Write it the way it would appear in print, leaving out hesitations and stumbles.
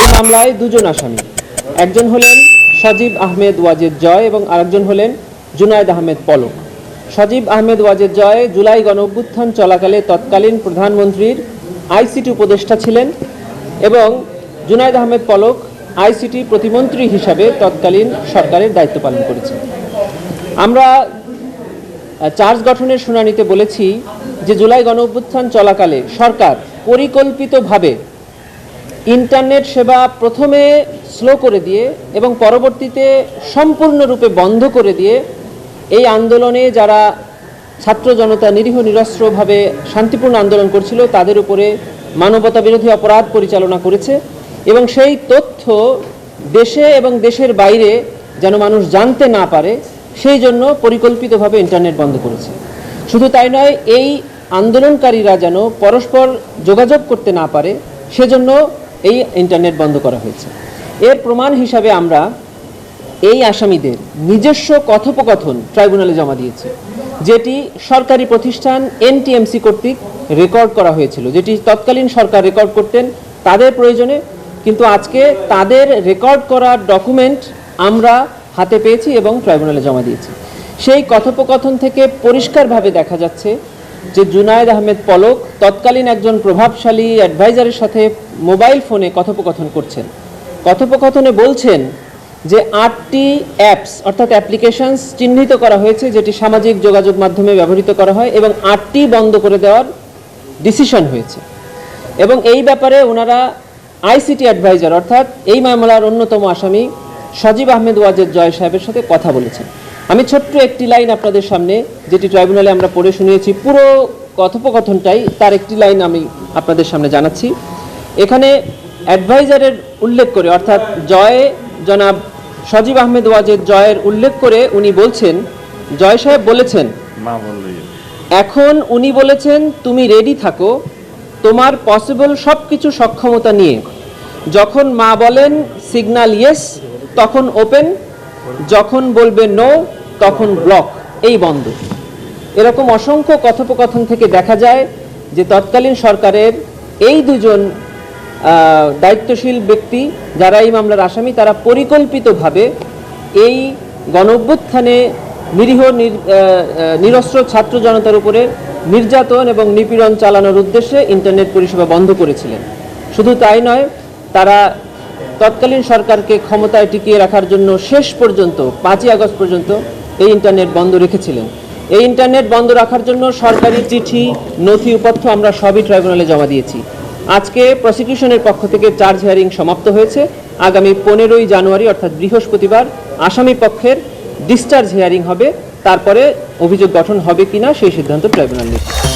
এই মামলায় দুজন আসামি, একজন হলেন সজীব আহমেদ ওয়াজেদ জয় এবং আরেকজন হলেন জুনায়েদ আহমেদ পলক। সজীব আহমেদ ওয়াজেদ জয় জুলাই গণঅভ্যুত্থান চলাকালে তৎকালীন প্রধানমন্ত্রীর আইসিটি উপদেষ্টা ছিলেন এবং জুনায়েদ আহমেদ পলক আইসিটি প্রতিমন্ত্রী হিসাবে তৎকালীন সরকারের দায়িত্ব পালন করেছেন। আমরা চার্জ গঠনের শুনানিতে বলেছি যে জুলাই গণঅভ্যুত্থান চলাকালে সরকার পরিকল্পিতভাবে ইন্টারনেট সেবা প্রথমে স্লো করে দিয়ে এবং পরবর্তীতে সম্পূর্ণরূপে বন্ধ করে দিয়ে এই আন্দোলনে যারা ছাত্র জনতা নিরীহ নিরস্ত্রভাবে শান্তিপূর্ণ আন্দোলন করছিল তাদের উপরে মানবতা বিরোধী অপরাধ পরিচালনা করেছে এবং সেই তথ্য দেশে এবং দেশের বাইরে যেন মানুষ জানতে না পারে সেই জন্য পরিকল্পিতভাবে ইন্টারনেট বন্ধ করেছে। শুধু তাই নয়, এই আন্দোলনকারীরা যেন পরস্পর যোগাযোগ করতে না পারে সেজন্য এই ইন্টারনেট বন্ধ করা হয়েছে। এর প্রমাণ হিসাবে আমরা এই আসামিদের নিজস্ব কথোপকথন ট্রাইব্যুনালে জমা দিয়েছি, যেটি সরকারি প্রতিষ্ঠান এনটিএমসি কর্তৃক রেকর্ড করা হয়েছিল, যেটি তৎকালীন সরকার রেকর্ড করতেন তাদের প্রয়োজনে, কিন্তু আজকে তাদের রেকর্ড করার ডকুমেন্ট আমরা হাতে পেয়েছি এবং ট্রাইব্যুনালে জমা দিয়েছি। সেই কথোপকথন থেকে পরিষ্কারভাবে দেখা যাচ্ছে যে জুনায়েদ আহমেদ পলক তৎকালীন একজন প্রভাবশালী অ্যাডভাইজারের সাথে মোবাইল ফোনে কথোপকথন করছেন। কথোপকথনে বলছেন যে 8টি অ্যাপস অর্থাৎ অ্যাপ্লিকেশনস চিহ্নিত করা হয়েছে যেটি সামাজিক যোগাযোগ মাধ্যমে ব্যবহৃত করা হয় এবং 8টি বন্ধ করে দেওয়ার ডিসিশন হয়েছে এবং এই ব্যাপারে ওনারা আইসিটি অ্যাডভাইজার অর্থাৎ এই মামলার অন্যতম আসামি সজীব আহমেদ ওয়াজেদ জয় সাহেবের সাথে কথা বলেছেন। আমি ছোট্ট একটি লাইন আপনাদের সামনে, যেটি ট্রাইব্যুনালে আমরা পড়ে শুনিয়েছি, পুরো কথোপকথনটাই তার একটি লাইন আমি আপনাদের সামনে জানাচ্ছি। এখানে অ্যাডভাইজারের উল্লেখ করে অর্থাৎ জনাব সজীব আহমেদ ওয়াজেদ জয়ের উল্লেখ করে উনি বলছেন, জয় সাহেব বলেছেন, এখন উনি বলেছেন তুমি রেডি থাকো তোমার পসিবল সব কিছু সক্ষমতা নিয়ে, যখন মা বলেন সিগন্যাল ইয়েস তখন ওপেন, যখন বলবে নো তখন ব্লক, এই বন্ধ। এরকম অসংখ্য কথোপকথন থেকে দেখা যায় যে তৎকালীন সরকারের এই দুজন দায়িত্বশীল ব্যক্তি যারা এই মামলার আসামি তারা পরিকল্পিতভাবে এই গণঅভ্যুত্থানে নিরীহ নিরস্ত্র ছাত্র জনতার উপরে নির্যাতন এবং নিপীড়ন চালানোর উদ্দেশ্যে ইন্টারনেট পরিষেবা বন্ধ করেছিলেন। শুধু তাই নয়, তারা তৎকালীন সরকারকে ক্ষমতায় টিকিয়ে রাখার জন্য শেষ পর্যন্ত 5ই আগস্ট পর্যন্ত এই ইন্টারনেট বন্ধ রেখেছিলেন। এই ইন্টারনেট বন্ধ রাখার জন্য সরকারি চিঠি নথিপত্র আমরা সবই ট্রাইব্যুনালে জমা দিয়েছি। আজকে প্রসিকিউশনের পক্ষ থেকে চার্জ হিয়ারিং সমাপ্ত হয়েছে। আগামী 15ই জানুয়ারি অর্থাৎ বৃহস্পতিবার আসামি পক্ষের ডিসচার্জ হিয়ারিং হবে, তারপরে অভিযোগ গঠন হবে কিনা সেই সিদ্ধান্ত ট্রাইব্যুনাল নেবে।